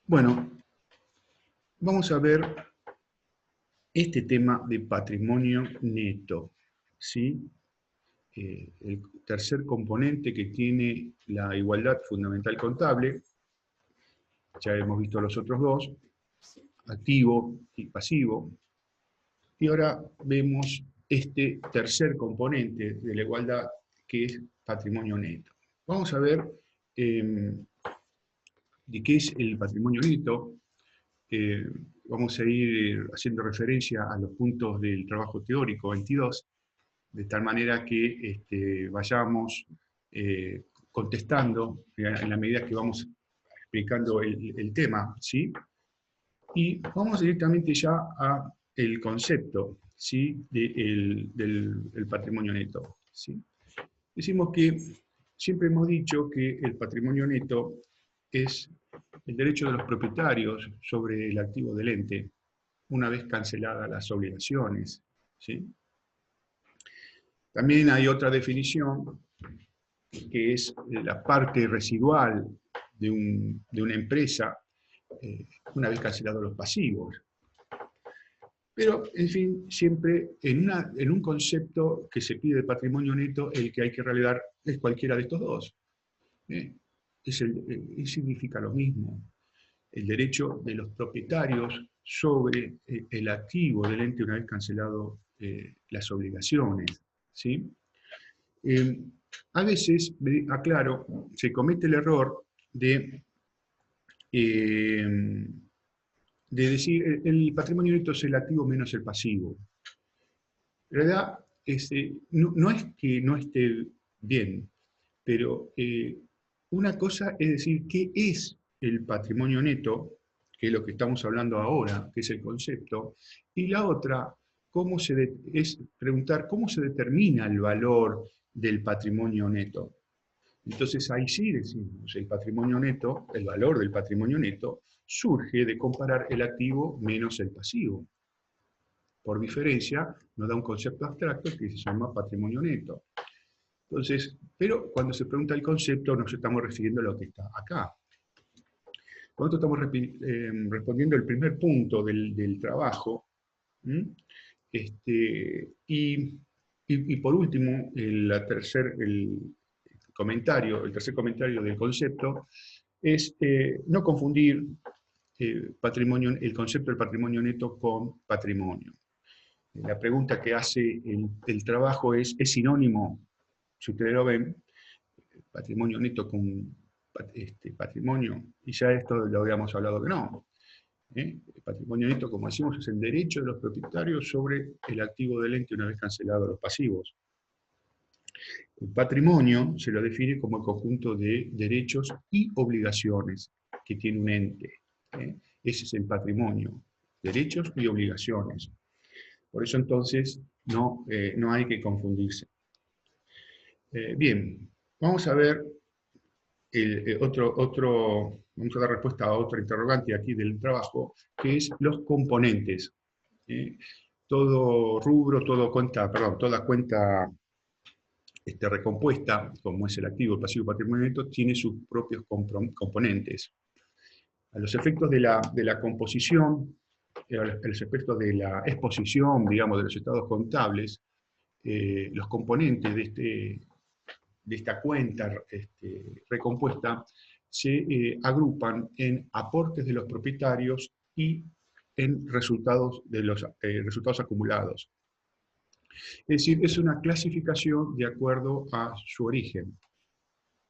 Bueno, vamos a ver este tema de patrimonio neto, ¿sí? El tercer componente que tiene la igualdad fundamental contable, ya hemos visto los otros dos, activo y pasivo, y ahora vemos este tercer componente de la igualdad que es patrimonio neto. Vamos a ver de qué es el patrimonio neto. Vamos a ir haciendo referencia a los puntos del trabajo teórico 22, de tal manera que vayamos contestando en la medida que vamos explicando el tema, ¿sí? Y vamos directamente ya al concepto, ¿sí? del patrimonio neto, ¿sí? Decimos que siempre hemos dicho que el patrimonio neto es el derecho de los propietarios sobre el activo del ente, una vez canceladas las obligaciones, ¿sí? También hay otra definición, que es la parte residual de una empresa, una vez cancelados los pasivos. Pero, en fin, siempre en un concepto que se pide de patrimonio neto, el que hay que revelar es cualquiera de estos dos. Significa lo mismo. El derecho de los propietarios sobre el activo del ente una vez cancelado las obligaciones, ¿sí? A veces, aclaro, se comete el error de decir el patrimonio neto es el activo menos el pasivo. En realidad, no es que no esté bien, pero una cosa es decir qué es el patrimonio neto, que es lo que estamos hablando ahora, que es el concepto, y la otra es preguntar cómo se determina el valor del patrimonio neto. Entonces ahí sí decimos, el patrimonio neto, el valor del patrimonio neto, surge de comparar el activo menos el pasivo. Por diferencia, nos da un concepto abstracto que se llama patrimonio neto. Entonces, pero cuando se pregunta el concepto, nos estamos refiriendo a lo que está acá. Por lo tanto, estamos respondiendo el primer punto del trabajo. Y por último, el tercer comentario del concepto es no confundir el concepto del patrimonio neto con patrimonio. La pregunta que hace el trabajo es sinónimo, si ustedes lo ven, patrimonio neto con patrimonio, y ya esto lo habíamos hablado que no. El patrimonio neto, como decimos, es el derecho de los propietarios sobre el activo del ente una vez cancelados los pasivos. El patrimonio se lo define como el conjunto de derechos y obligaciones que tiene un ente. Ese es el patrimonio, derechos y obligaciones. Por eso entonces no hay que confundirse. Bien, vamos a ver vamos a dar respuesta a otra interrogante aquí del trabajo, que es los componentes. Todo rubro, toda cuenta recompuesta, como es el activo, el pasivo, el patrimonio neto, tiene sus propios componentes. A los efectos de la composición, a los efectos de la exposición, digamos, de los estados contables, los componentes de esta cuenta recompuesta se agrupan en aportes de los propietarios y en resultados acumulados. Es decir, es una clasificación de acuerdo a su origen.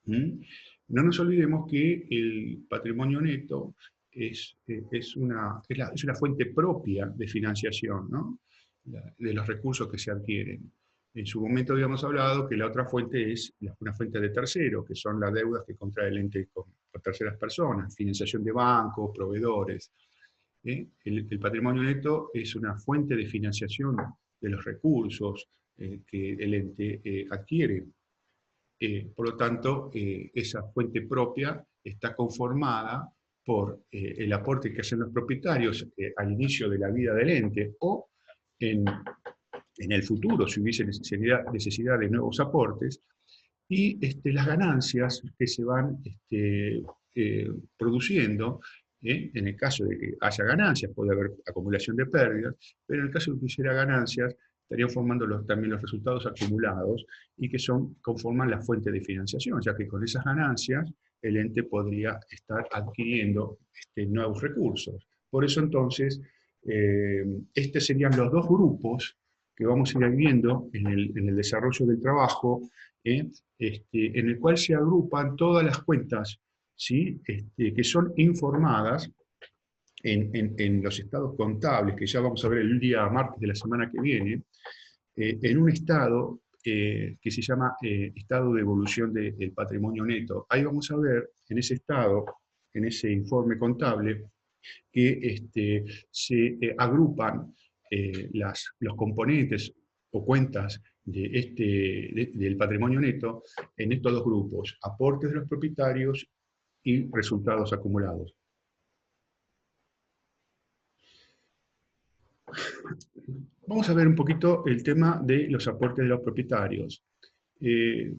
No nos olvidemos que el patrimonio neto es una fuente propia de financiación, ¿no? De los recursos que se adquieren. En su momento habíamos hablado que la otra fuente es una fuente de tercero, que son las deudas que contrae el ente con terceras personas, financiación de bancos, proveedores. El patrimonio neto es una fuente de financiación de los recursos que el ente adquiere. Por lo tanto, esa fuente propia está conformada por el aporte que hacen los propietarios al inicio de la vida del ente o en el futuro, si hubiese necesidad de nuevos aportes, y las ganancias que se van produciendo. En el caso de que haya ganancias, puede haber acumulación de pérdidas, pero en el caso de que hubiera ganancias, estarían formando también los resultados acumulados y que conforman la fuente de financiación, ya que con esas ganancias el ente podría estar adquiriendo nuevos recursos. Por eso entonces, estos serían los dos grupos que vamos a ir viendo en el desarrollo del trabajo, en el cual se agrupan todas las cuentas, ¿sí? Que son informadas en los estados contables, que ya vamos a ver el día martes de la semana que viene, en un estado que se llama estado de evolución del patrimonio neto. Ahí vamos a ver, en ese estado, en ese informe contable, que se agrupan los componentes o cuentas del patrimonio neto en estos dos grupos: aportes de los propietarios y resultados acumulados. Vamos a ver un poquito el tema de los aportes de los propietarios.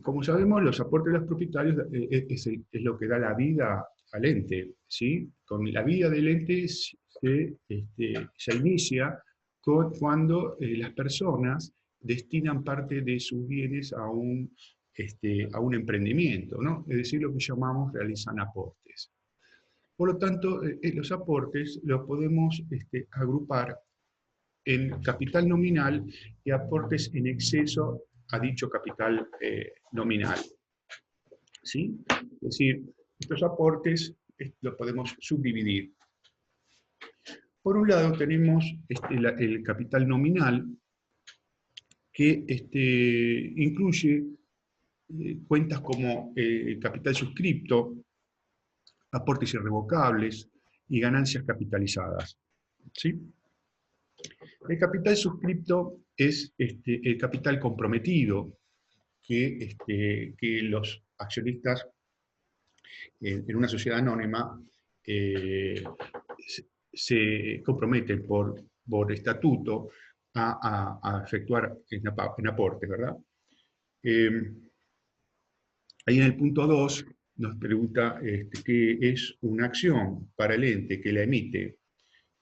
Como sabemos, los aportes de los propietarios es lo que da la vida al ente, ¿sí? Con la vida del ente se inicia cuando las personas destinan parte de sus bienes a un emprendimiento, ¿no? Es decir, lo que llamamos realizan aportes. Por lo tanto, los aportes los podemos agrupar en capital nominal y aportes en exceso a dicho capital nominal. ¿Sí? Es decir, estos aportes los podemos subdividir. Por un lado tenemos el capital nominal, que incluye cuentas como capital suscripto, aportes irrevocables y ganancias capitalizadas. ¿Sí? El capital suscripto es el capital comprometido que los accionistas en una sociedad anónima se comprometen por estatuto a efectuar en aportes, ¿verdad? Ahí en el punto 2 nos pregunta qué es una acción para el ente que la emite.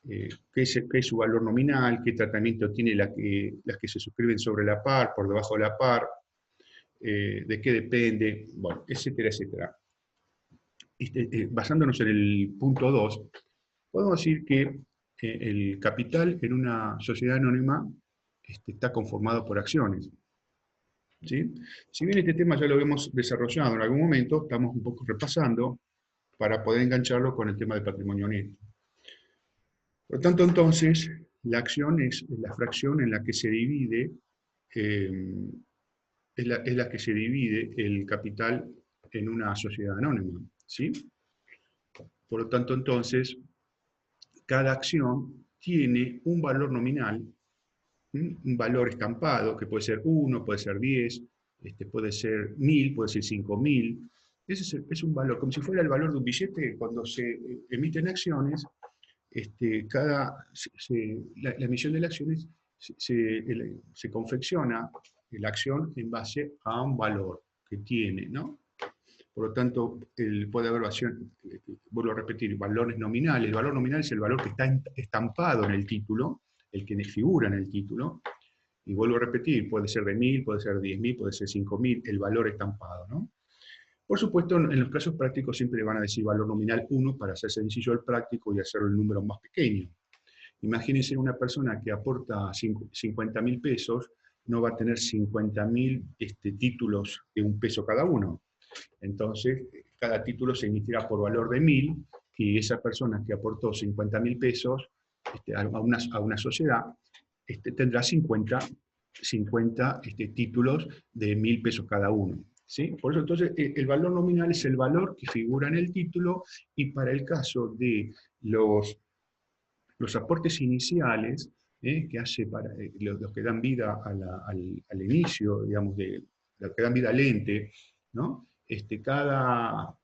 Qué es su valor nominal, qué tratamiento tiene las que se suscriben sobre la par, por debajo de la par, de qué depende, bueno, etcétera, etcétera. Basándonos en el punto 2, podemos decir que el capital en una sociedad anónima está conformado por acciones. ¿Sí? Si bien este tema ya lo hemos desarrollado en algún momento, estamos un poco repasando para poder engancharlo con el tema del patrimonio neto. Por lo tanto, entonces, la acción es la fracción en la que se divide, es la que se divide el capital en una sociedad anónima, ¿sí? Por lo tanto, entonces, cada acción tiene un valor nominal, un valor estampado, que puede ser 1, puede ser 10, puede ser 1000, puede ser 5000. Ese es un valor, como si fuera el valor de un billete. Cuando se emiten acciones, la emisión de las acciones se confecciona la acción en base a un valor que tiene, ¿no? Por lo tanto, puede haber, vuelvo a repetir, valores nominales. El valor nominal es el valor que está estampado en el título, el que figura en el título. Y vuelvo a repetir, puede ser de 1000, puede ser de 10.000, puede ser 5000, el valor estampado, ¿no? Por supuesto, en los casos prácticos siempre van a decir valor nominal 1 para hacer sencillo el práctico y hacerlo el número más pequeño. Imagínense una persona que aporta 50.000 pesos, no va a tener 50.000 títulos de un peso cada uno. Entonces, cada título se emitirá por valor de 1000 y esa persona que aportó 50.000 pesos a una sociedad tendrá 50 títulos de 1000 pesos cada uno. ¿Sí? Por eso entonces el valor nominal es el valor que figura en el título, y para el caso de los aportes iniciales, que hace para los que dan vida al inicio, digamos, los que dan vida al ente, ¿no? Cada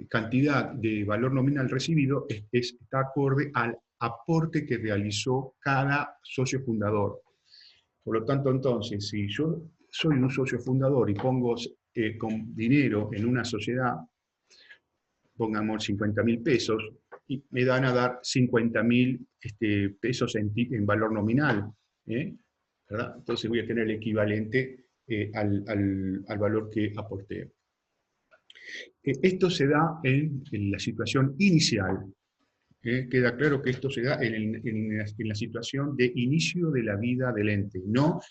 cantidad de valor nominal recibido está acorde al aporte que realizó cada socio fundador. Por lo tanto, entonces, si yo soy un socio fundador y pongo con dinero en una sociedad, pongamos 50.000 pesos, y me dan a dar 50.000 pesos en valor nominal, ¿verdad? Entonces voy a tener el equivalente al valor que aporté. Esto se da en la situación inicial. Queda claro que esto se da en la situación de inicio de la vida del ente, no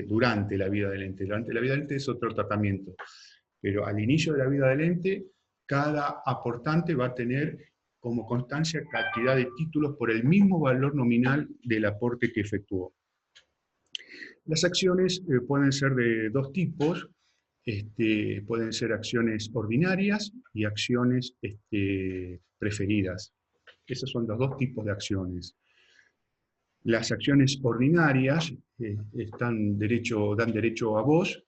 durante la vida del ente. Durante la vida del ente es otro tratamiento. Pero al inicio de la vida del ente, cada aportante va a tener como constancia cantidad de títulos por el mismo valor nominal del aporte que efectuó. Las acciones pueden ser de dos tipos. Pueden ser acciones ordinarias y acciones preferidas. Esos son los dos tipos de acciones. Las acciones ordinarias dan derecho a voz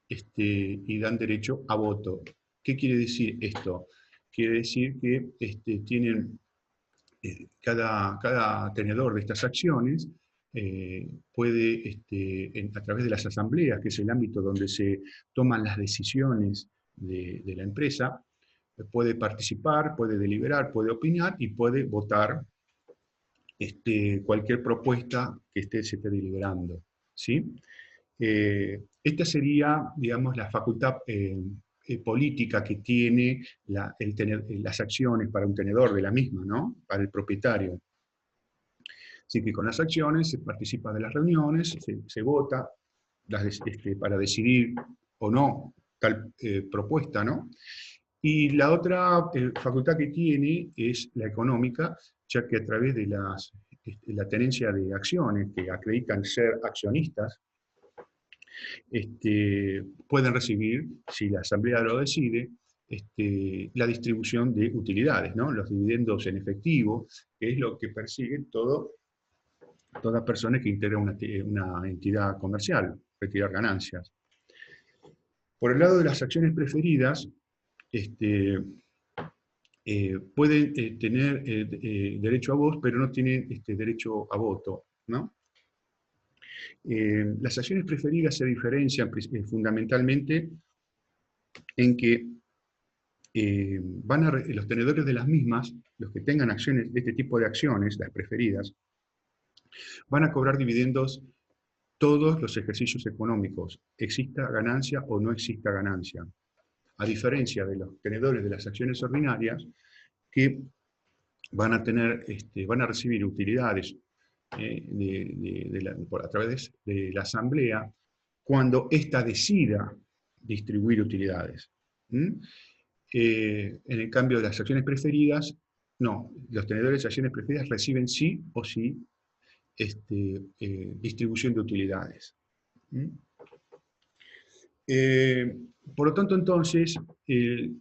y dan derecho a voto. ¿Qué quiere decir esto? Quiere decir que tienen cada tenedor de estas acciones puede, a través de las asambleas, que es el ámbito donde se toman las decisiones de la empresa, puede participar, puede deliberar, puede opinar y puede votar cualquier propuesta que se esté deliberando, ¿sí? Esta sería, digamos, la facultad política que tiene las acciones para un tenedor de la misma, ¿no? Para el propietario. Así que con las acciones se participa de las reuniones, se vota para decidir o no tal propuesta, ¿no? Y la otra facultad que tiene es la económica, ya que a través de la tenencia de acciones que acreditan ser accionistas, pueden recibir, si la asamblea lo decide, la distribución de utilidades, ¿no? Los dividendos en efectivo, que es lo que persiguen toda persona que integra una entidad comercial, retirar ganancias. Por el lado de las acciones preferidas, pueden tener derecho a voz, pero no tienen derecho a voto, ¿no? Las acciones preferidas se diferencian fundamentalmente en que los tenedores de las mismas, los que tengan acciones de este tipo de acciones, las preferidas, van a cobrar dividendos todos los ejercicios económicos, exista ganancia o no exista ganancia, a diferencia de los tenedores de las acciones ordinarias que van a recibir utilidades a través de la asamblea cuando ésta decida distribuir utilidades. En el cambio de las acciones preferidas, no, los tenedores de acciones preferidas reciben sí o sí distribución de utilidades. Por lo tanto, entonces,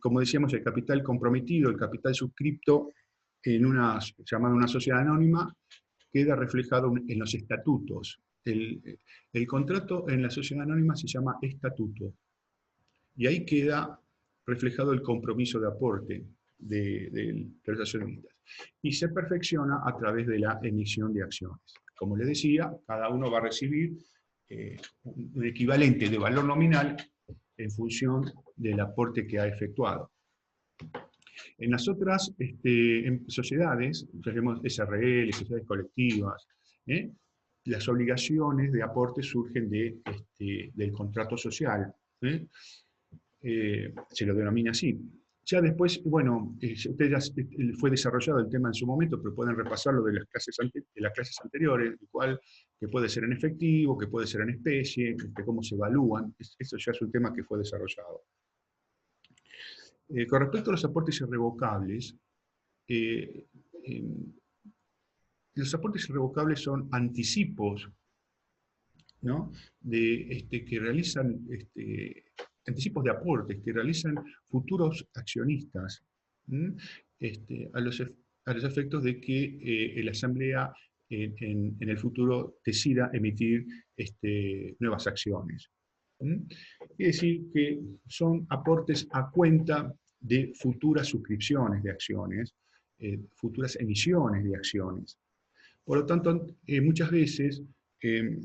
como decíamos, el capital comprometido, el capital suscripto llamada una sociedad anónima, queda reflejado en los estatutos. El contrato en la sociedad anónima se llama estatuto. Y ahí queda reflejado el compromiso de aporte de los accionistas. Y se perfecciona a través de la emisión de acciones. Como les decía, cada uno va a recibir un equivalente de valor nominal en función del aporte que ha efectuado. En las otras sociedades, tenemos SRL, sociedades colectivas, las obligaciones de aporte surgen del contrato social. Se lo denomina así. Ya después, bueno, fue desarrollado el tema en su momento, pero pueden repasarlo de las clases anteriores, el cual que puede ser en efectivo, que puede ser en especie, de cómo se evalúan. Eso ya es un tema que fue desarrollado. Con respecto a los aportes irrevocables, los aportes irrevocables son anticipos, ¿no? Que realizan anticipos de aportes que realizan futuros accionistas a los efectos de que la Asamblea en el futuro decida emitir nuevas acciones. Quiere decir que son aportes a cuenta de futuras suscripciones de acciones, futuras emisiones de acciones. Por lo tanto, muchas veces el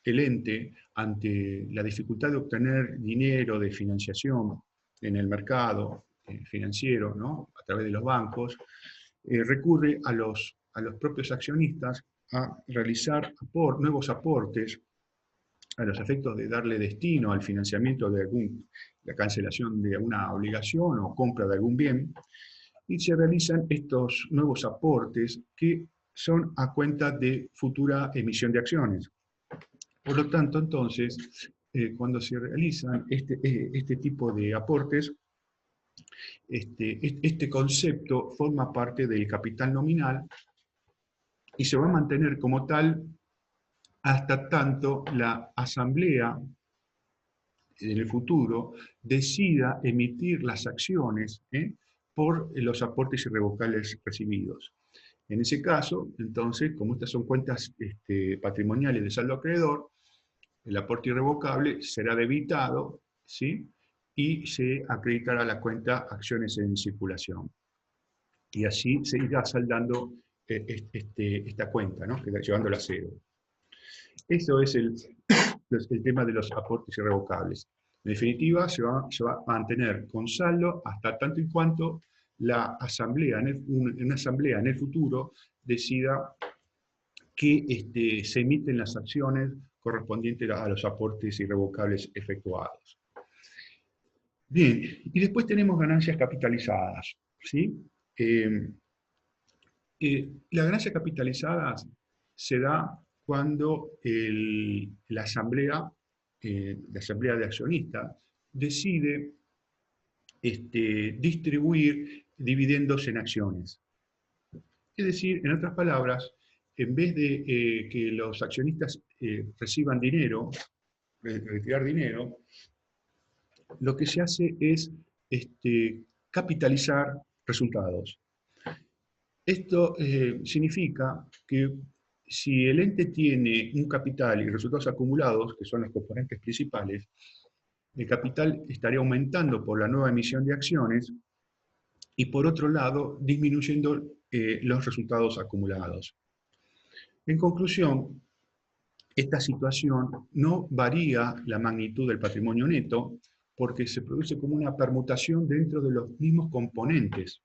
ente, ante la dificultad de obtener dinero de financiación en el mercado financiero, ¿no? A través de los bancos, recurre a los propios accionistas a realizar nuevos aportes a los efectos de darle destino al financiamiento de la cancelación de alguna obligación o compra de algún bien, y se realizan estos nuevos aportes que son a cuenta de futura emisión de acciones. Por lo tanto, entonces, cuando se realizan este tipo de aportes, este concepto forma parte del capital nominal y se va a mantener como tal hasta tanto la asamblea en el futuro decida emitir las acciones por los aportes irrevocables recibidos. En ese caso, entonces, como estas son cuentas patrimoniales de saldo acreedor, el aporte irrevocable será debitado, ¿sí? Y se acreditará la cuenta acciones en circulación. Y así se irá saldando esta cuenta, ¿no? Llevándola a cero. Eso es el tema de los aportes irrevocables. En definitiva, se va a mantener con saldo hasta tanto y cuanto la asamblea, una asamblea en el futuro decida que se emiten las acciones correspondientes a los aportes irrevocables efectuados. Bien, y después tenemos ganancias capitalizadas, ¿sí? Las ganancias capitalizadas se da cuando la asamblea de accionistas decide distribuir dividendos en acciones. Es decir, en otras palabras, en vez de que los accionistas reciban dinero, retirar dinero, lo que se hace es capitalizar resultados. Esto significa que si el ente tiene un capital y resultados acumulados, que son los componentes principales, el capital estaría aumentando por la nueva emisión de acciones y por otro lado disminuyendo los resultados acumulados. En conclusión, esta situación no varía la magnitud del patrimonio neto porque se produce como una permutación dentro de los mismos componentes.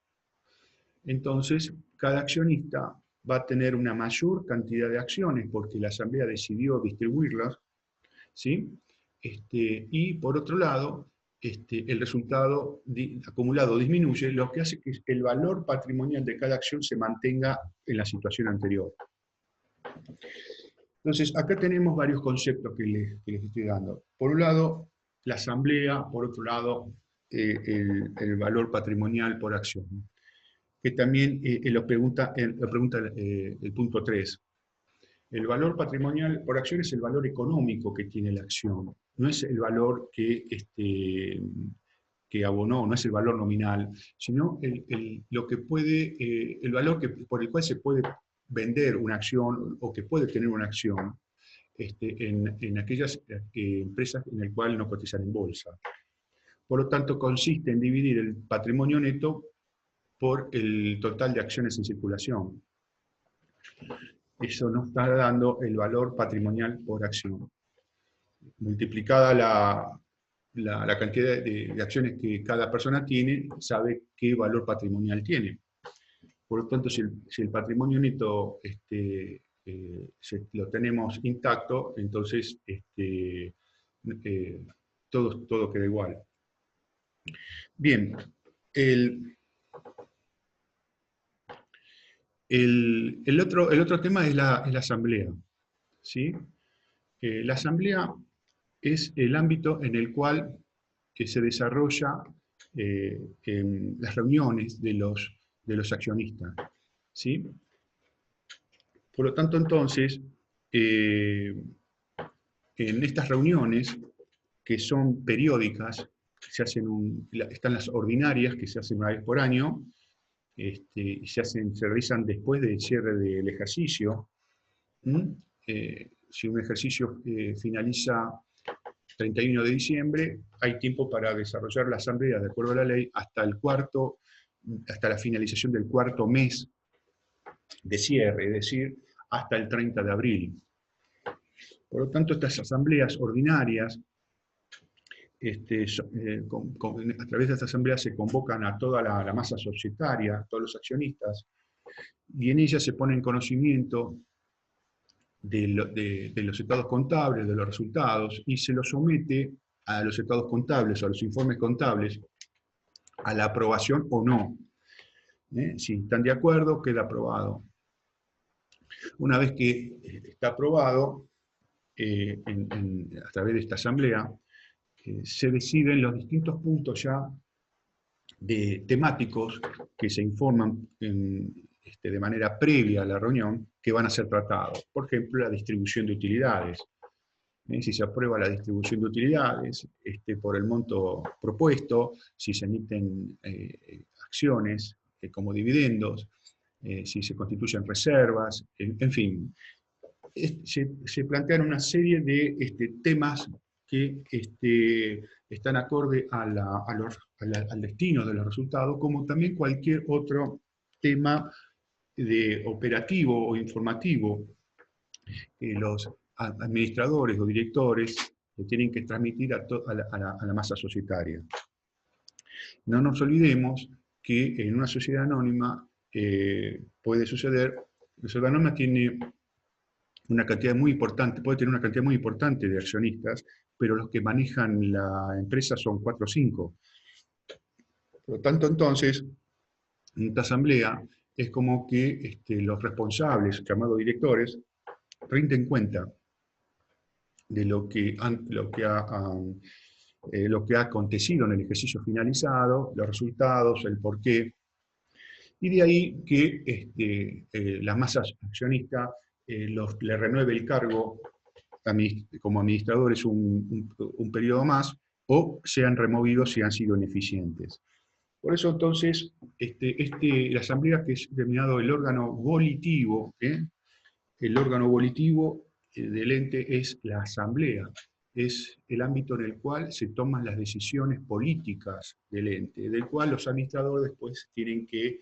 Entonces, cada accionista va a tener una mayor cantidad de acciones porque la asamblea decidió distribuirlas, ¿sí? Y por otro lado, el resultado acumulado disminuye, lo que hace que el valor patrimonial de cada acción se mantenga en la situación anterior. Entonces, acá tenemos varios conceptos que les estoy dando. Por un lado, la asamblea, por otro lado, el valor patrimonial por acción, que también lo pregunta el punto 3. El valor patrimonial por acción es el valor económico que tiene la acción, no es el valor que abonó, no es el valor nominal, sino lo que el valor por el cual se puede vender una acción o que puede tener una acción en aquellas empresas en las cuales no cotizan en bolsa. Por lo tanto, consiste en dividir el patrimonio neto por el total de acciones en circulación. Eso nos está dando el valor patrimonial por acción. Multiplicada la cantidad de acciones que cada persona tiene, sabe qué valor patrimonial tiene. Por lo tanto, si el patrimonio neto lo tenemos intacto, entonces todo queda igual. Bien, el otro tema es la asamblea, ¿sí? La asamblea es el ámbito en el cual se desarrolla en las reuniones de los accionistas, ¿sí? Por lo tanto, entonces, en estas reuniones, que son periódicas, están las ordinarias, que se hacen una vez por año, y se realizan después del cierre del ejercicio. Si un ejercicio finaliza 31 de diciembre, hay tiempo para desarrollar la asamblea, de acuerdo a la ley, hasta la finalización del cuarto mes de cierre, es decir, hasta el 30 de abril. Por lo tanto, estas asambleas ordinarias a través de esta asamblea se convocan a toda la masa societaria, todos los accionistas, y en ella se pone en conocimiento de los estados contables, de los resultados, y se los somete a los estados contables, a los informes contables, a la aprobación o no. Si están de acuerdo, queda aprobado. Una vez que está aprobado, a través de esta asamblea, se deciden los distintos puntos ya temáticos que se informan de manera previa a la reunión que van a ser tratados. Por ejemplo, la distribución de utilidades. Si se aprueba la distribución de utilidades por el monto propuesto, si se emiten acciones como dividendos, si se constituyen reservas, en fin. Se plantean una serie de temas que están acorde al destino de los resultados, como también cualquier otro tema operativo o informativo que los administradores o directores le tienen que transmitir a la masa societaria. No nos olvidemos que en una sociedad anónima puede suceder, la sociedad anónima tiene una cantidad muy importante, puede tener una cantidad muy importante de accionistas, pero los que manejan la empresa son 4 o 5. Por lo tanto, entonces, en esta asamblea es como que los responsables, llamados directores, rinden cuenta de lo que ha acontecido en el ejercicio finalizado, los resultados, el porqué, y de ahí que la masa accionista le renueve el cargo como administradores un periodo más, o sean removidos si han sido ineficientes. Por eso entonces, la asamblea, que es denominado el órgano volitivo, el órgano volitivo del ente es la asamblea, es el ámbito en el cual se toman las decisiones políticas del ente, del cual los administradores después tienen que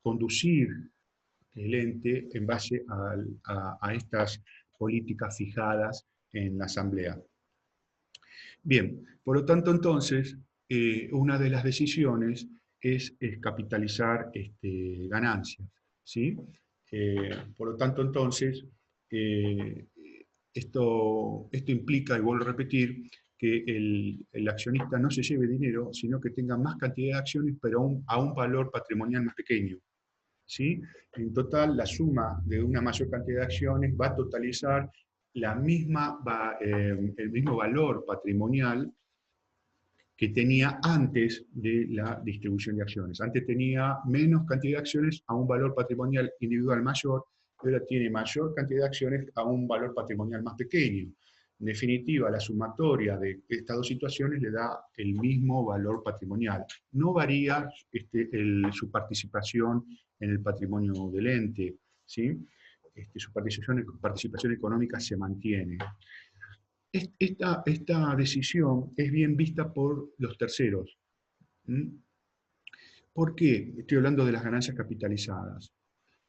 conducir el ente en base a estas políticas fijadas en la asamblea. Bien, por lo tanto entonces, una de las decisiones es capitalizar ganancias, ¿sí? Por lo tanto entonces, esto implica, y vuelvo a repetir, que el accionista no se lleve dinero, sino que tenga más cantidad de acciones, pero a un valor patrimonial más pequeño, ¿sí? En total, la suma de una mayor cantidad de acciones va a totalizar el mismo valor patrimonial que tenía antes de la distribución de acciones. Antes tenía menos cantidad de acciones a un valor patrimonial individual mayor, pero ahora tiene mayor cantidad de acciones a un valor patrimonial más pequeño. En definitiva, la sumatoria de estas dos situaciones le da el mismo valor patrimonial. No varía su participación en el patrimonio del ente, ¿sí? Su participación económica se mantiene. Esta decisión es bien vista por los terceros. ¿Por qué? Estoy hablando de las ganancias capitalizadas.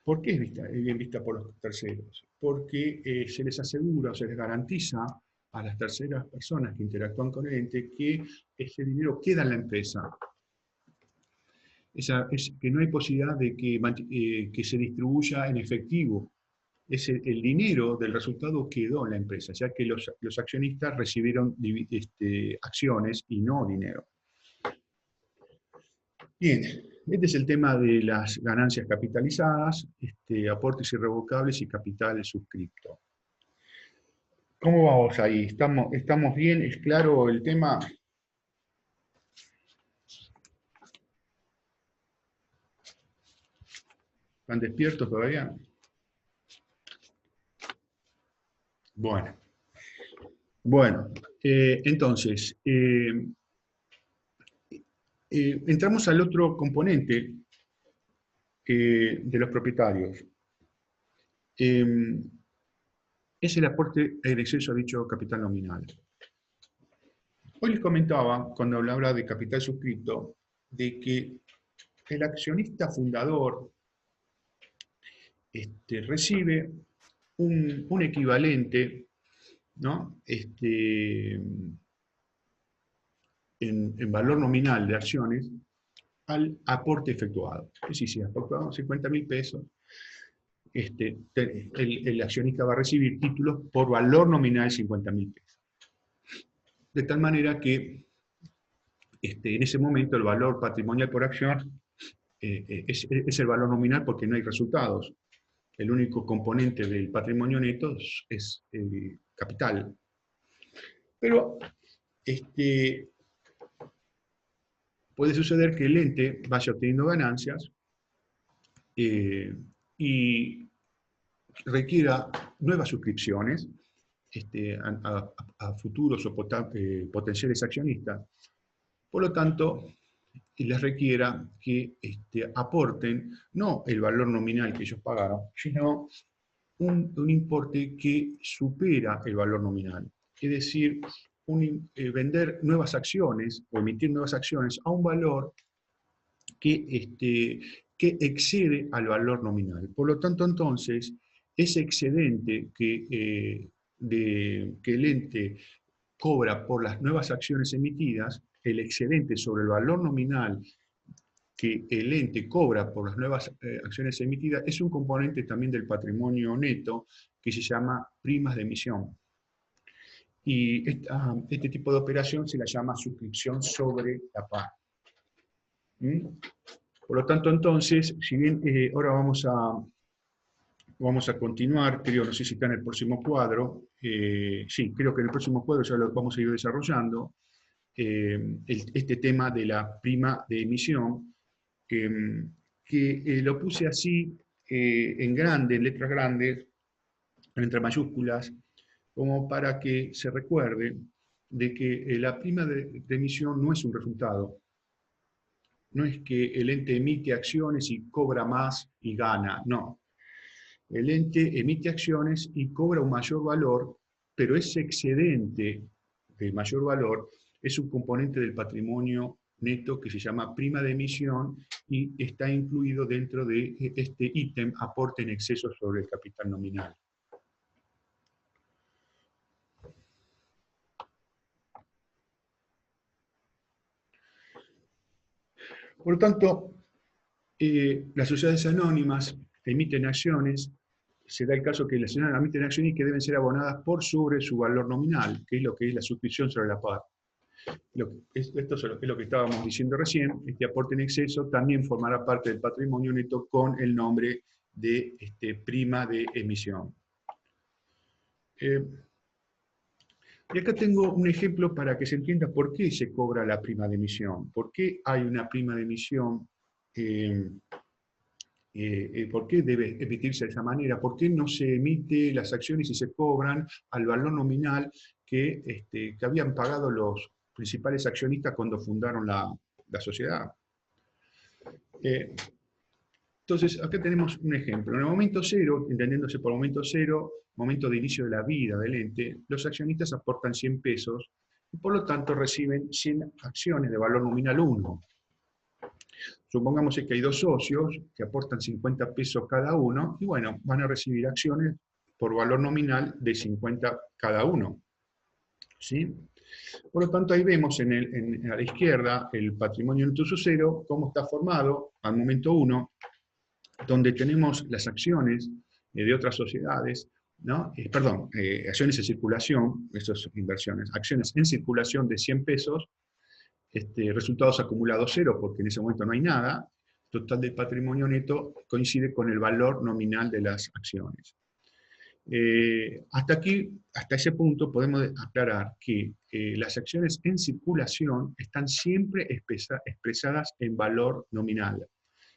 ¿Por qué es bien vista por los terceros? Porque se les asegura o se les garantiza a las terceras personas que interactúan con el ente que ese dinero queda en la empresa. Que no hay posibilidad de que se distribuya en efectivo. El dinero del resultado quedó en la empresa, ya que los accionistas recibieron acciones y no dinero. Bien, este es el tema de las ganancias capitalizadas, aportes irrevocables y capital suscripto. ¿Cómo vamos ahí? ¿Estamos bien? ¿Es claro el tema? ¿Están despiertos todavía? Bueno, entonces, entramos al otro componente de los propietarios. Es el aporte en exceso a dicho capital nominal. Hoy les comentaba, cuando hablaba de capital suscripto, de que el accionista fundador recibe un equivalente ¿no? En valor nominal de acciones al aporte efectuado. Es decir, si aportamos 50.000 pesos, el accionista va a recibir títulos por valor nominal de 50.000 pesos. De tal manera que en ese momento el valor patrimonial por acción es el valor nominal porque no hay resultados. El único componente del patrimonio neto es el capital. Pero puede suceder que el ente vaya obteniendo ganancias y requiera nuevas suscripciones a futuros o potenciales accionistas. Por lo tanto, les requiera que aporten no el valor nominal que ellos pagaron, sino un importe que supera el valor nominal. Es decir, vender nuevas acciones o emitir nuevas acciones a un valor que excede al valor nominal. Por lo tanto, entonces, ese excedente que el ente cobra por las nuevas acciones emitidas, el excedente sobre el valor nominal que el ente cobra por las nuevas acciones emitidas, es un componente también del patrimonio neto que se llama primas de emisión. Y este tipo de operación se la llama suscripción sobre la par. ¿Mm? Por lo tanto, entonces, si bien ahora vamos a continuar, creo, no sé si está en el próximo cuadro, sí, creo que en el próximo cuadro ya lo vamos a ir desarrollando, este tema de la prima de emisión, que lo puse así en grande, en letras grandes, entre mayúsculas, como para que se recuerde de que la prima de emisión no es un resultado. No es que el ente emite acciones y cobra más y gana, no. El ente emite acciones y cobra un mayor valor, pero ese excedente de mayor valor es un componente del patrimonio neto que se llama prima de emisión y está incluido dentro de este ítem aporte en exceso sobre el capital nominal. Por lo tanto, las sociedades anónimas emiten acciones, se da el caso que las sociedades emiten acciones que deben ser abonadas por sobre su valor nominal, que es lo que es la suscripción sobre la par. Esto es lo que estábamos diciendo recién, este aporte en exceso también formará parte del patrimonio neto con el nombre de prima de emisión. Y acá tengo un ejemplo para que se entienda por qué se cobra la prima de emisión, por qué hay una prima de emisión, por qué debe emitirse de esa manera, por qué no se emite las acciones y se cobran al valor nominal que habían pagado los principales accionistas cuando fundaron la sociedad. Entonces, acá tenemos un ejemplo. En el momento cero, entendiéndose por momento cero, momento de inicio de la vida del ente, los accionistas aportan 100 pesos y por lo tanto reciben 100 acciones de valor nominal 1. Supongamos que hay dos socios que aportan 50 pesos cada uno y bueno, van a recibir acciones por valor nominal de 50 cada uno. ¿Sí? Por lo tanto, ahí vemos a la izquierda el patrimonio neto cero, cómo está formado al momento 1, donde tenemos las acciones de otras sociedades, ¿no? Acciones en circulación, estas inversiones, acciones en circulación de 100 pesos, resultados acumulados 0, porque en ese momento no hay nada, total del patrimonio neto coincide con el valor nominal de las acciones. Hasta aquí, hasta ese punto, podemos aclarar que las acciones en circulación están siempre expresadas en valor nominal,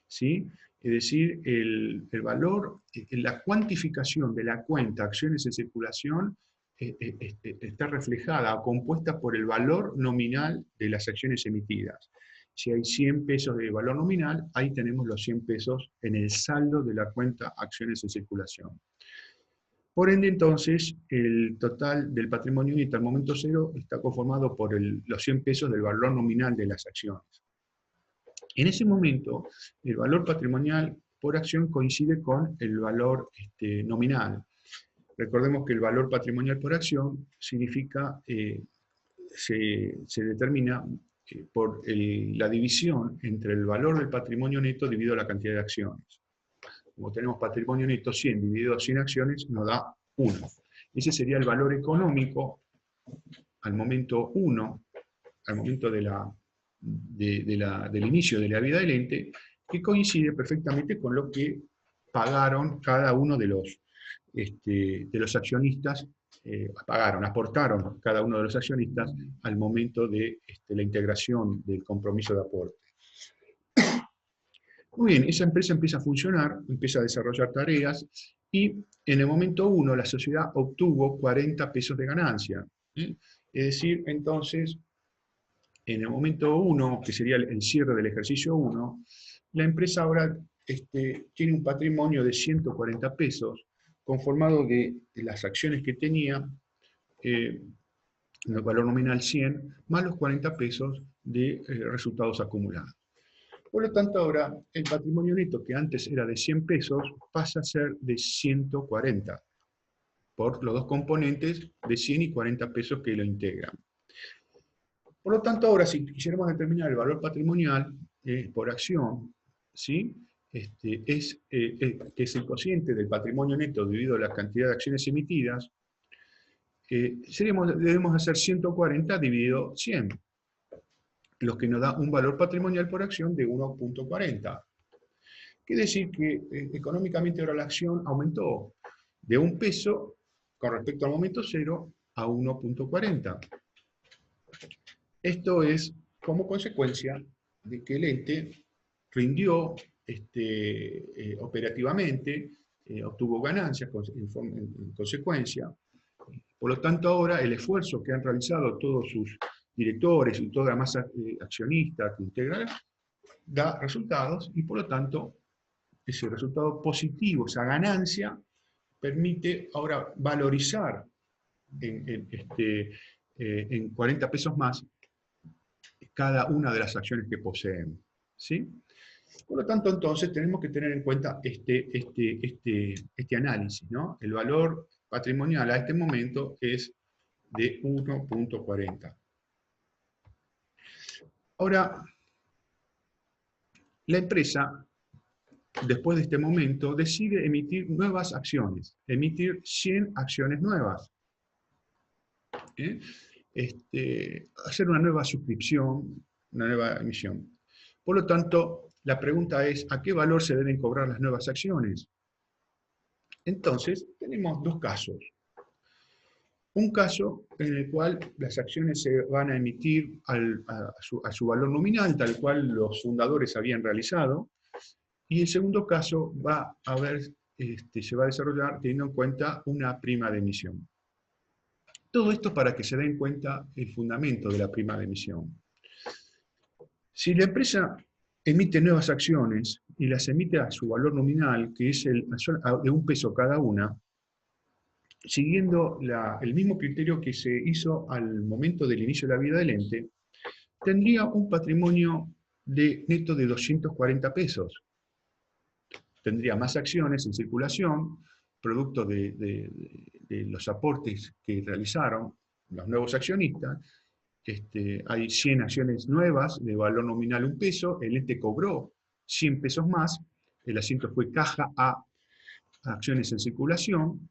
¿sí? Es decir, el valor, la cuantificación de la cuenta acciones en circulación está reflejada o compuesta por el valor nominal de las acciones emitidas. Si hay 100 pesos de valor nominal, ahí tenemos los 100 pesos en el saldo de la cuenta acciones en circulación. Por ende, entonces, el total del patrimonio neto al momento cero está conformado por los 100 pesos del valor nominal de las acciones. En ese momento, el valor patrimonial por acción coincide con el valor nominal. Recordemos que el valor patrimonial por acción significa, se determina por la división entre el valor del patrimonio neto dividido la cantidad de acciones. Como tenemos patrimonio neto 100 dividido 100 acciones, nos da 1. Ese sería el valor económico al momento 1, al momento del inicio de la vida del ente, que coincide perfectamente con lo que pagaron cada uno de los accionistas, aportaron cada uno de los accionistas al momento de la integración del compromiso de aporte. Muy bien, esa empresa empieza a funcionar, empieza a desarrollar tareas, y en el momento 1 la sociedad obtuvo 40 pesos de ganancia. Es decir, entonces, en el momento 1, que sería el cierre del ejercicio 1, la empresa ahora tiene un patrimonio de 140 pesos, conformado de las acciones que tenía, el valor nominal 100, más los 40 pesos de resultados acumulados. Por lo tanto, ahora el patrimonio neto, que antes era de 100 pesos, pasa a ser de 140, por los dos componentes de 100 y 40 pesos que lo integran. Por lo tanto, ahora, si quisiéramos determinar el valor patrimonial por acción, ¿sí? Que es el cociente del patrimonio neto dividido la cantidad de acciones emitidas, debemos hacer 140 dividido 100, lo que nos da un valor patrimonial por acción de 1.40. Quiere decir que económicamente ahora la acción aumentó de 1 peso con respecto al momento 0 a 1.40. Esto es como consecuencia de que el ente rindió operativamente, obtuvo ganancias en consecuencia. Por lo tanto, ahora el esfuerzo que han realizado todos sus directores y toda la masa accionista que integra da resultados, y por lo tanto ese resultado positivo, esa ganancia, permite ahora valorizar en 40 pesos más cada una de las acciones que poseen, ¿sí? Por lo tanto, entonces, tenemos que tener en cuenta este análisis, ¿no? El valor patrimonial a este momento es de 1.40. Ahora, la empresa, después de este momento, decide emitir nuevas acciones, emitir 100 acciones nuevas. Hacer una nueva suscripción, una nueva emisión. Por lo tanto, la pregunta es, ¿a qué valor se deben cobrar las nuevas acciones? Entonces, tenemos dos casos. Un caso en el cual las acciones se van a emitir a su valor nominal, tal cual los fundadores habían realizado, y el segundo caso se va a desarrollar teniendo en cuenta una prima de emisión. Todo esto para que se den cuenta el fundamento de la prima de emisión. Si la empresa emite nuevas acciones y las emite a su valor nominal, que es de 1 peso cada una, siguiendo el mismo criterio que se hizo al momento del inicio de la vida del ente, tendría un patrimonio neto de 240 pesos. Tendría más acciones en circulación, producto de los aportes que realizaron los nuevos accionistas. Hay 100 acciones nuevas de valor nominal 1 peso, el ente cobró 100 pesos más, el asiento fue caja a acciones en circulación,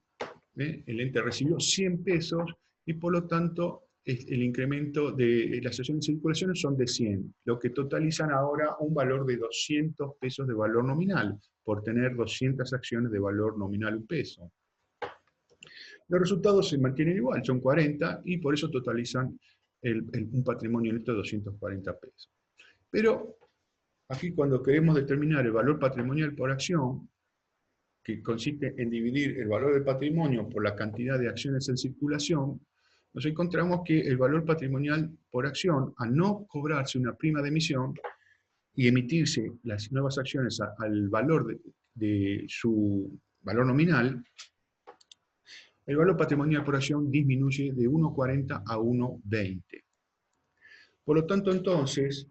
el ente recibió 100 pesos y por lo tanto el incremento de las acciones en circulación son de 100, lo que totalizan ahora un valor de 200 pesos de valor nominal, por tener 200 acciones de valor nominal 1 peso. Los resultados se mantienen igual, son 40, y por eso totalizan un patrimonio neto de 240 pesos. Pero aquí, cuando queremos determinar el valor patrimonial por acción, que consiste en dividir el valor del patrimonio por la cantidad de acciones en circulación, nos encontramos que el valor patrimonial por acción, al no cobrarse una prima de emisión y emitirse las nuevas acciones al valor de su valor nominal, el valor patrimonial por acción disminuye de 1.40 a 1.20. Por lo tanto, entonces,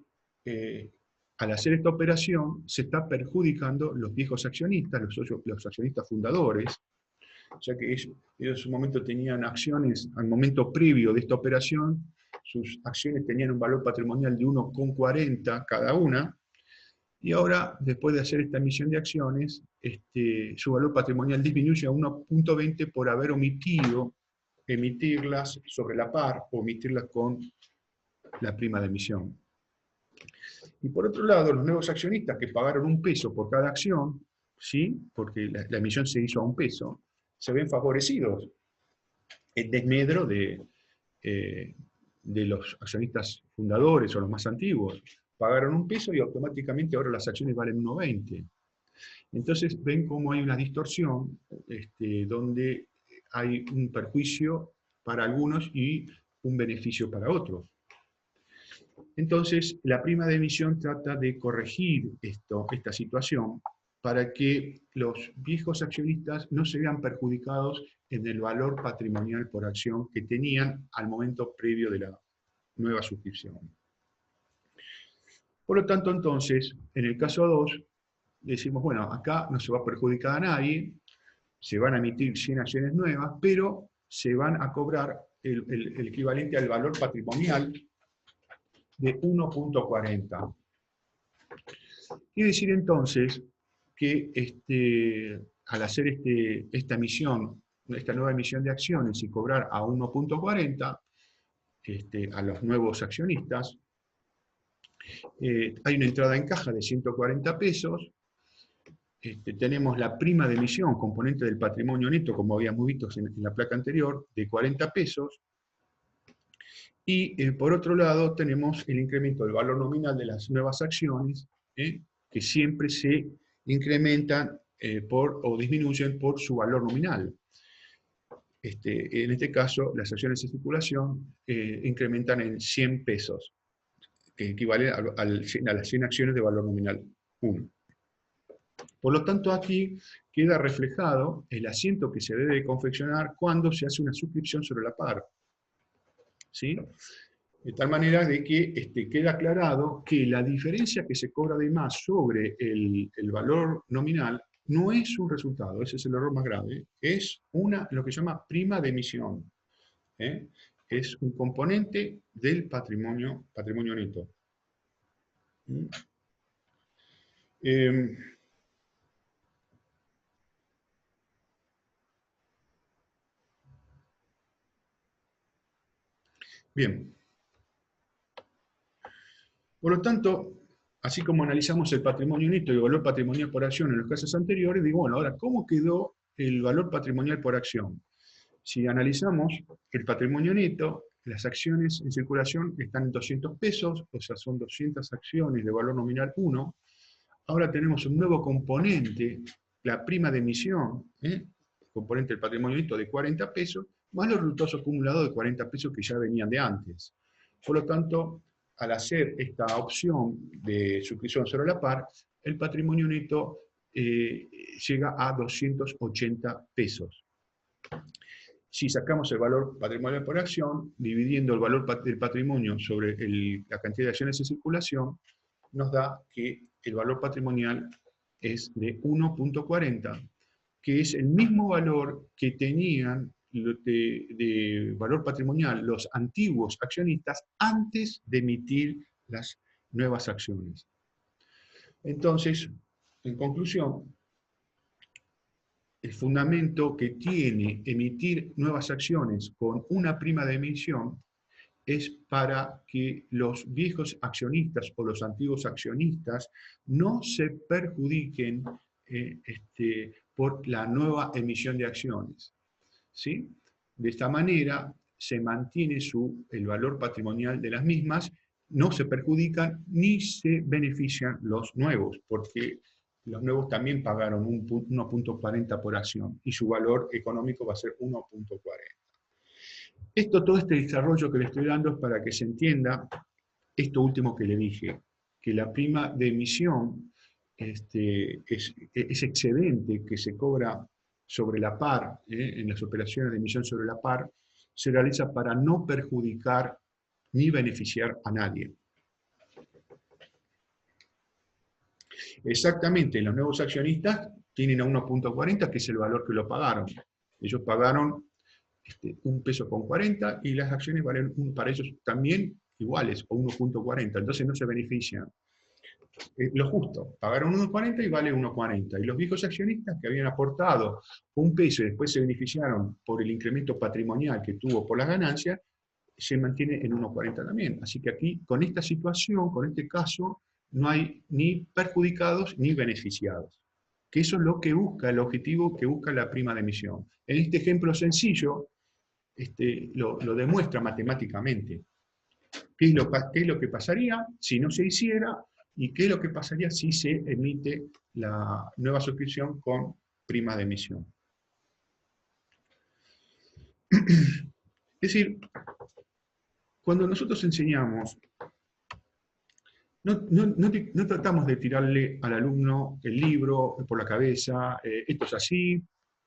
al hacer esta operación, se está perjudicando los viejos accionistas, los accionistas fundadores, O sea que ellos en su momento tenían acciones, al momento previo de esta operación, sus acciones tenían un valor patrimonial de 1,40 cada una, y ahora, después de hacer esta emisión de acciones, su valor patrimonial disminuye a 1,20 por haber omitido emitirlas sobre la par o emitirlas con la prima de emisión. Y por otro lado, los nuevos accionistas que pagaron 1 peso por cada acción, ¿sí? Porque la emisión se hizo a 1 peso, se ven favorecidos en desmedro de los accionistas fundadores o los más antiguos. Pagaron 1 peso y automáticamente ahora las acciones valen 1,20. Entonces ven cómo hay una distorsión donde hay un perjuicio para algunos y un beneficio para otros. Entonces, la prima de emisión trata de corregir esta situación para que los viejos accionistas no se vean perjudicados en el valor patrimonial por acción que tenían al momento previo de la nueva suscripción. Por lo tanto, entonces, en el caso 2, decimos, bueno, acá no se va a perjudicar a nadie, se van a emitir 100 acciones nuevas, pero se van a cobrar el equivalente al valor patrimonial de 1,40. Quiere decir entonces que al hacer esta emisión, esta nueva emisión de acciones y cobrar a 1,40 a los nuevos accionistas, hay una entrada en caja de 140 pesos, tenemos la prima de emisión, componente del patrimonio neto, como habíamos visto en la placa anterior, de 40 pesos, y por otro lado tenemos el incremento del valor nominal de las nuevas acciones, que siempre se incrementan o disminuyen por su valor nominal. En este caso, las acciones en circulación incrementan en 100 pesos, que equivale a las 100 acciones de valor nominal 1. Por lo tanto, aquí queda reflejado el asiento que se debe confeccionar cuando se hace una suscripción sobre la par. ¿Sí? De tal manera de que queda aclarado que la diferencia que se cobra de más sobre el valor nominal no es un resultado, ese es el error más grave, es lo que se llama prima de emisión. Es un componente del patrimonio neto. Bien. Por lo tanto, así como analizamos el patrimonio neto y el valor patrimonial por acción en los casos anteriores, digo, bueno, ahora, ¿cómo quedó el valor patrimonial por acción? Si analizamos el patrimonio neto, las acciones en circulación están en 200 pesos, o sea, son 200 acciones de valor nominal 1. Ahora tenemos un nuevo componente, la prima de emisión, componente del patrimonio neto de 40 pesos, más los resultados acumulados de 40 pesos que ya venían de antes. Por lo tanto, al hacer esta opción de suscripción sobre la par, el patrimonio neto llega a 280 pesos. Si sacamos el valor patrimonial por acción, dividiendo el valor del patrimonio sobre la cantidad de acciones en circulación, nos da que el valor patrimonial es de 1,40, que es el mismo valor que tenían de valor patrimonial los antiguos accionistas antes de emitir las nuevas acciones. Entonces, en conclusión, el fundamento que tiene emitir nuevas acciones con una prima de emisión es para que los viejos accionistas o los antiguos accionistas no se perjudiquen por la nueva emisión de acciones. ¿Sí? De esta manera se mantiene el valor patrimonial de las mismas, no se perjudican ni se benefician los nuevos, porque los nuevos también pagaron 1,40 por acción y su valor económico va a ser 1,40. Todo este desarrollo que le estoy dando es para que se entienda esto último que le dije, que la prima de emisión es excedente que se cobra sobre la par, en las operaciones de emisión sobre la par, se realiza para no perjudicar ni beneficiar a nadie. Exactamente, los nuevos accionistas tienen a 1,40, que es el valor que lo pagaron. Ellos pagaron 1,40 peso y las acciones valen para ellos también iguales, o 1,40, entonces no se benefician. Lo justo, pagaron 1,40 y vale 1,40. Y los viejos accionistas que habían aportado 1 peso y después se beneficiaron por el incremento patrimonial que tuvo por las ganancias, se mantiene en 1,40 también. Así que aquí, con esta situación, con este caso, no hay ni perjudicados ni beneficiados. Que eso es lo que busca, el objetivo que busca la prima de emisión. En este ejemplo sencillo, lo demuestra matemáticamente. ¿Qué es lo que pasaría si no se hiciera? ¿Y qué es lo que pasaría si se emite la nueva suscripción con prima de emisión? Es decir, cuando nosotros enseñamos, no tratamos de tirarle al alumno el libro por la cabeza, esto es así,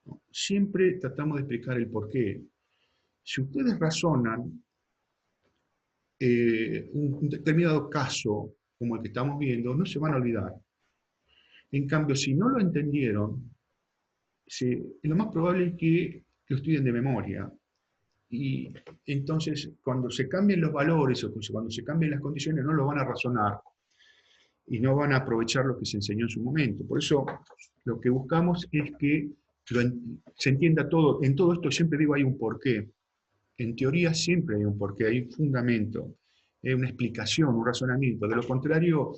no, siempre tratamos de explicar el porqué. Si ustedes razonan un determinado caso como el que estamos viendo, no se van a olvidar. En cambio, si no lo entendieron, lo más probable es que lo estudien de memoria. Y entonces, cuando se cambien los valores o cuando se cambien las condiciones, no lo van a razonar y no van a aprovechar lo que se enseñó en su momento. Por eso, lo que buscamos es que se entienda todo. En todo esto siempre digo hay un porqué. En teoría siempre hay un porqué, hay un fundamento, una explicación, un razonamiento. De lo contrario,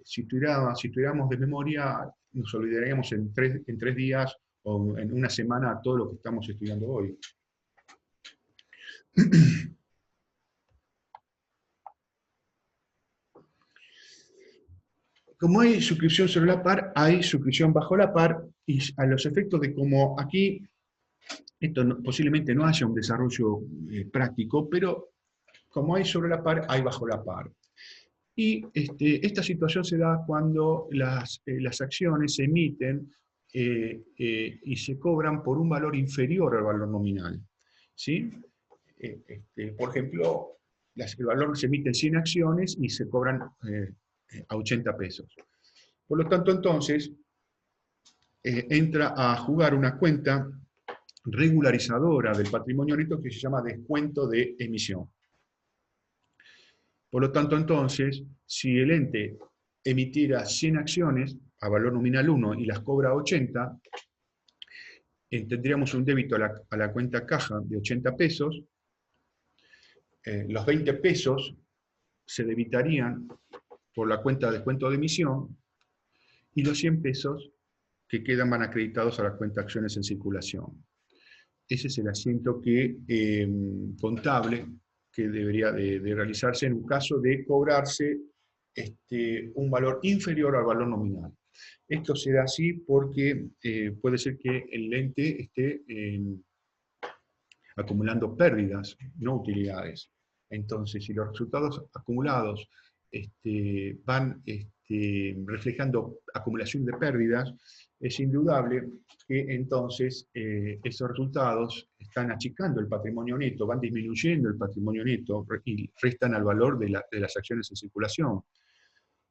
si estudiáramos de memoria, nos olvidaríamos en 3 días o en una semana todo lo que estamos estudiando hoy. Como hay suscripción sobre la par, hay suscripción bajo la par, y a los efectos de como aquí, esto posiblemente no haya un desarrollo práctico, pero como hay sobre la par, hay bajo la par. Y esta situación se da cuando las acciones se emiten y se cobran por un valor inferior al valor nominal. ¿Sí? Por ejemplo, el valor se emiten 100 acciones y se cobran a 80 pesos. Por lo tanto, entonces, entra a jugar una cuenta regularizadora del patrimonio neto que se llama descuento de emisión. Por lo tanto, entonces, si el ente emitiera 100 acciones a valor nominal 1 y las cobra 80, tendríamos un débito a la cuenta caja de 80 pesos, los 20 pesos se debitarían por la cuenta de descuento de emisión y los 100 pesos que quedan van acreditados a la cuenta acciones en circulación. Ese es el asiento contable que debería de realizarse en un caso de cobrarse un valor inferior al valor nominal. Esto se da así porque puede ser que el ente esté acumulando pérdidas, no utilidades. Entonces, si los resultados acumulados van reflejando acumulación de pérdidas, es indudable que entonces esos resultados están achicando el patrimonio neto, van disminuyendo el patrimonio neto y restan al valor de las acciones en circulación.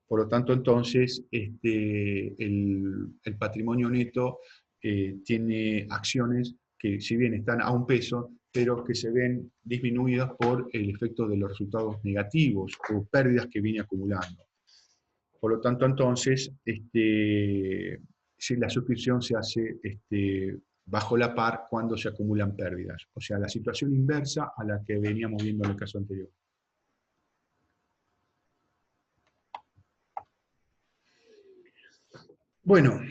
Por lo tanto, entonces, el patrimonio neto tiene acciones que, si bien están a 1 peso, pero que se ven disminuidas por el efecto de los resultados negativos o pérdidas que viene acumulando. Por lo tanto, entonces, si la suscripción se hace bajo la par cuando se acumulan pérdidas. O sea, la situación inversa a la que veníamos viendo en el caso anterior. Bueno,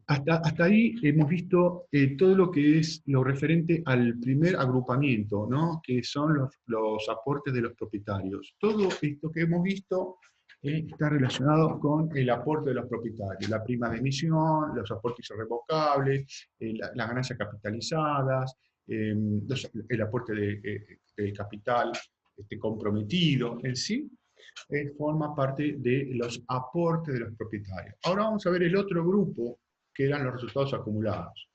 hasta ahí hemos visto todo lo que es lo referente al primer agrupamiento, ¿no? Que son los aportes de los propietarios. Todo esto que hemos visto está relacionado con el aporte de los propietarios, la prima de emisión, los aportes irrevocables, las ganancias capitalizadas, el aporte del capital comprometido en sí. Forma parte de los aportes de los propietarios. Ahora vamos a ver el otro grupo, que eran los resultados acumulados.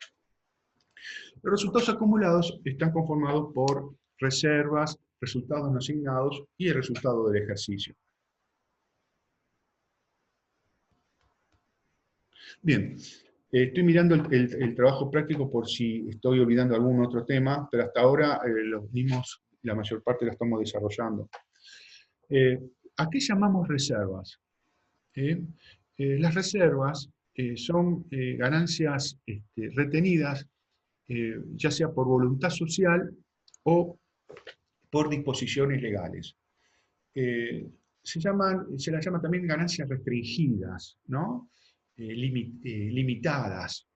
Los resultados acumulados están conformados por reservas, resultados no asignados y el resultado del ejercicio. Bien, Estoy mirando el trabajo práctico por si estoy olvidando algún otro tema, pero hasta ahora los mismos, la mayor parte la estamos desarrollando. ¿A qué llamamos reservas? Las reservas son ganancias retenidas, ya sea por voluntad social o por disposiciones legales. Se las llama también ganancias restringidas, ¿no? Limitadas.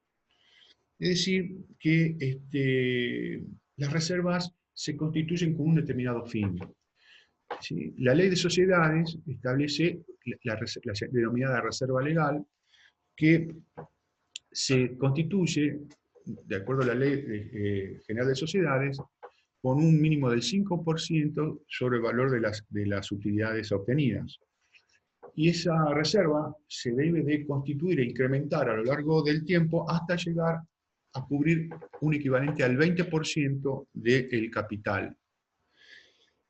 Es decir, que las reservas se constituyen con un determinado fin. ¿Sí? La ley de sociedades establece la denominada reserva legal, que se constituye, de acuerdo a la Ley General de Sociedades, con un mínimo del 5% sobre el valor de las utilidades obtenidas. Y esa reserva se debe de constituir e incrementar a lo largo del tiempo hasta llegar a cubrir un equivalente al 20% del capital.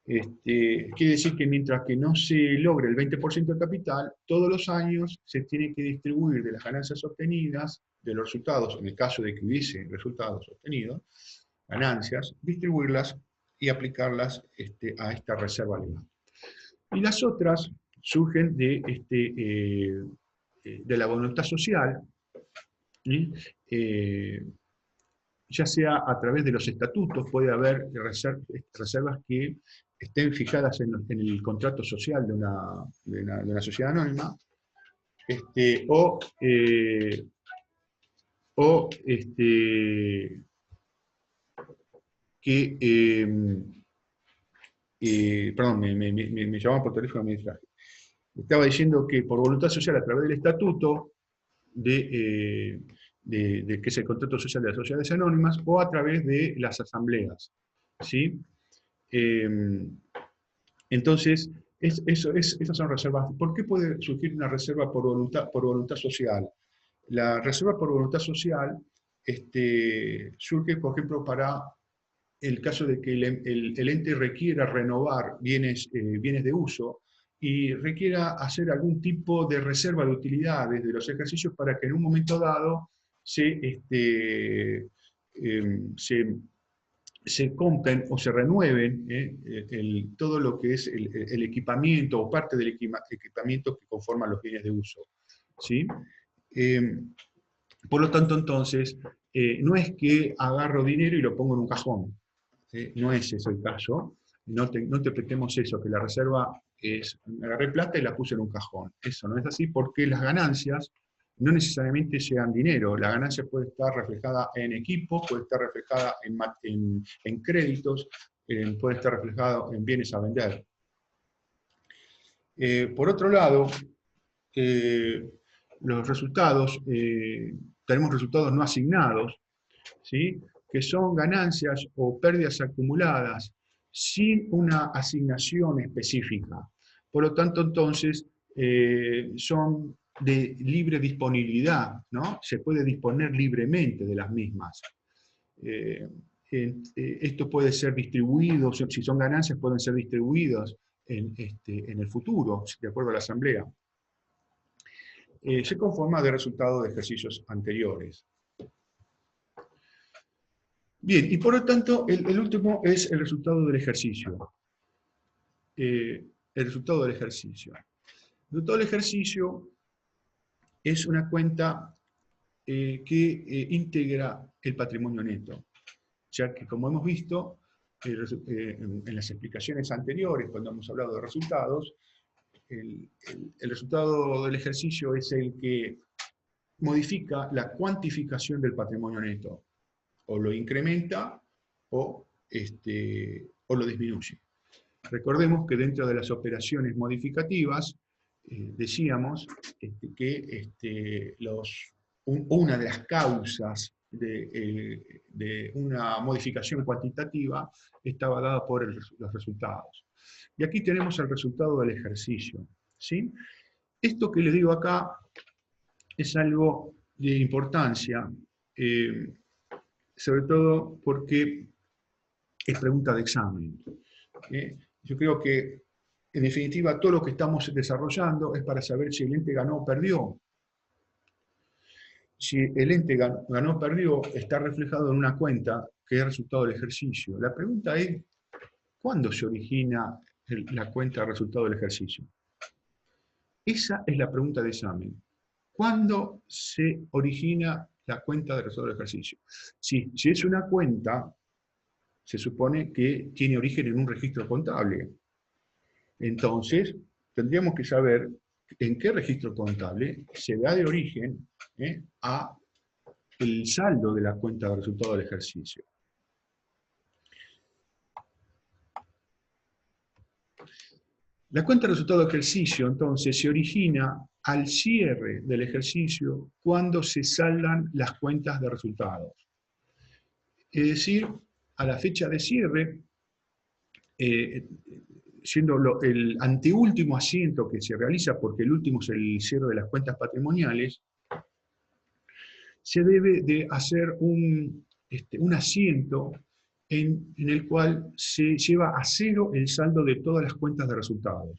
Quiere decir que mientras que no se logre el 20% del capital, todos los años se tiene que distribuir de las ganancias obtenidas, de los resultados, en el caso de que hubiese resultados obtenidos, ganancias, distribuirlas y aplicarlas a esta reserva legal. Y las otras surgen de la voluntad social, ya sea a través de los estatutos, puede haber reservas que estén fijadas en el contrato social de una sociedad anónima, perdón, me llamaban por teléfono y me distraje. Estaba diciendo que por voluntad social a través del estatuto de que es el contrato social de las sociedades anónimas, o a través de las asambleas. ¿Sí? Entonces, esas son reservas. ¿Por qué puede surgir una reserva por voluntad social? La reserva por voluntad social surge, por ejemplo, para el caso de que el ente requiera renovar bienes de uso y requiera hacer algún tipo de reserva de utilidades de los ejercicios para que en un momento dado se compren o se renueven todo lo que es el equipamiento o parte del equipamiento que conforman los bienes de uso. ¿Sí? Por lo tanto, entonces, no es que agarro dinero y lo pongo en un cajón. No es ese el caso. No interpretemos eso, que la reserva es, agarré plata y la puse en un cajón. Eso no es así, porque las ganancias no necesariamente sean dinero. La ganancia puede estar reflejada en equipo, puede estar reflejada en créditos, puede estar reflejada en bienes a vender. Por otro lado, los resultados, tenemos resultados no asignados, ¿sí? Que son ganancias o pérdidas acumuladas sin una asignación específica. Por lo tanto, entonces, son de libre disponibilidad, ¿no? Se puede disponer libremente de las mismas. Esto puede ser distribuido, si son ganancias, pueden ser distribuidas en el futuro, de acuerdo a la asamblea. Se conforma de resultados de ejercicios anteriores. Bien, y por lo tanto, el último es el resultado del ejercicio. El resultado del ejercicio. El resultado del ejercicio es una cuenta que integra el patrimonio neto, ya que, como hemos visto en las explicaciones anteriores, cuando hemos hablado de resultados, el resultado del ejercicio es el que modifica la cuantificación del patrimonio neto. O lo incrementa o lo disminuye. Recordemos que dentro de las operaciones modificativas, decíamos que una de las causas de una modificación cuantitativa estaba dada por los resultados. Y aquí tenemos el resultado del ejercicio. ¿Sí? Esto que les digo acá es algo de importancia, sobre todo porque es pregunta de examen. Yo creo que, en definitiva, todo lo que estamos desarrollando es para saber si el ente ganó o perdió. si el ente ganó o perdió, está reflejado en una cuenta que es resultado del ejercicio. La pregunta es, ¿cuándo se origina la cuenta de resultado del ejercicio? Esa es la pregunta de examen. ¿Cuándo se origina la cuenta de resultado del ejercicio? Si es una cuenta, se supone que tiene origen en un registro contable. Entonces, tendríamos que saber en qué registro contable se da de origen a el saldo de la cuenta de resultado del ejercicio. La cuenta de resultado del ejercicio, entonces, se origina al cierre del ejercicio cuando se saldan las cuentas de resultados. Es decir, a la fecha de cierre, siendo el anteúltimo asiento que se realiza, porque el último es el cierre de las cuentas patrimoniales, se debe de hacer un asiento en el cual se lleva a cero el saldo de todas las cuentas de resultados.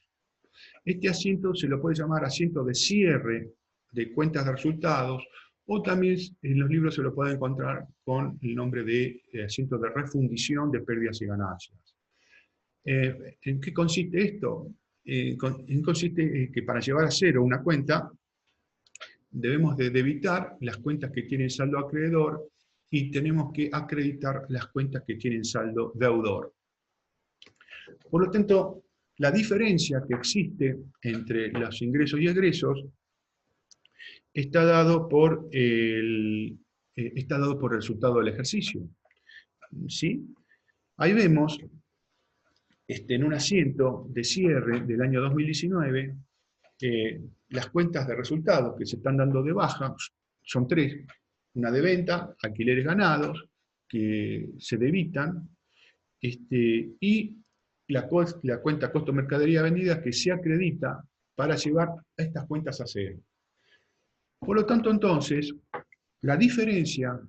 Este asiento se lo puede llamar asiento de cierre de cuentas de resultados, o también en los libros se lo puede encontrar con el nombre de asiento de refundición de pérdidas y ganancias. ¿En qué consiste esto? Consiste que para llevar a cero una cuenta, debemos de debitar las cuentas que tienen saldo acreedor y tenemos que acreditar las cuentas que tienen saldo deudor. Por lo tanto, la diferencia que existe entre los ingresos y egresos está dado por el resultado del ejercicio. ¿Sí? Ahí vemos, en un asiento de cierre del año 2019, las cuentas de resultados que se están dando de baja son tres. Una de venta, alquileres ganados, que se debitan, y la cuenta costo mercadería vendida que se acredita para llevar a estas cuentas a cero. Por lo tanto, entonces, la diferencia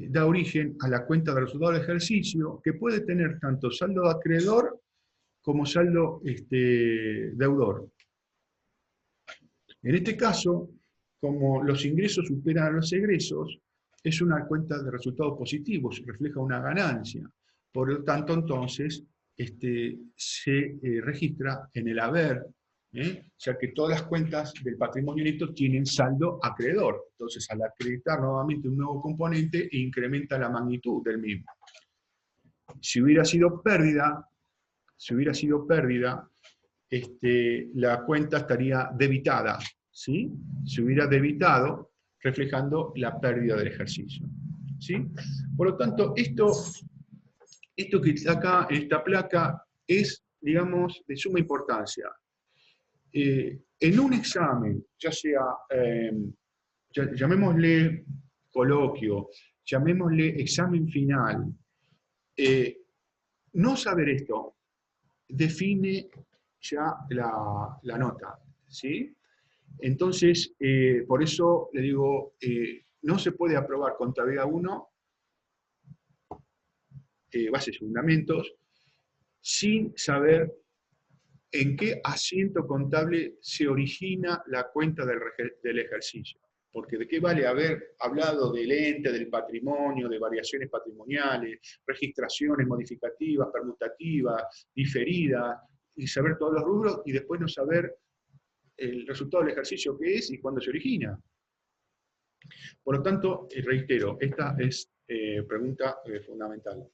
da origen a la cuenta de resultado del ejercicio, que puede tener tanto saldo acreedor como saldo deudor. En este caso, como los ingresos superan a los egresos, es una cuenta de resultados positivos, refleja una ganancia. Por lo tanto, entonces, se registra en el haber, ya que todas las cuentas del patrimonio neto tienen saldo acreedor. Entonces, al acreditar nuevamente un nuevo componente, incrementa la magnitud del mismo. Si hubiera sido pérdida, la cuenta estaría debitada, ¿sí? Se hubiera debitado, reflejando la pérdida del ejercicio, ¿sí? Por lo tanto, esto que está acá en esta placa es, digamos, de suma importancia. En un examen, ya sea, llamémosle coloquio, llamémosle examen final, no saber esto define ya la nota, ¿sí? Entonces, por eso le digo, no se puede aprobar contabilidad 1, bases y fundamentos, sin saber en qué asiento contable se origina la cuenta del ejercicio. Porque de qué vale haber hablado del ente, del patrimonio, de variaciones patrimoniales, registraciones modificativas, permutativas, diferidas, y saber todos los rubros y después no saber el resultado del ejercicio que es y cuándo se origina. Por lo tanto, reitero, esta es pregunta fundamental.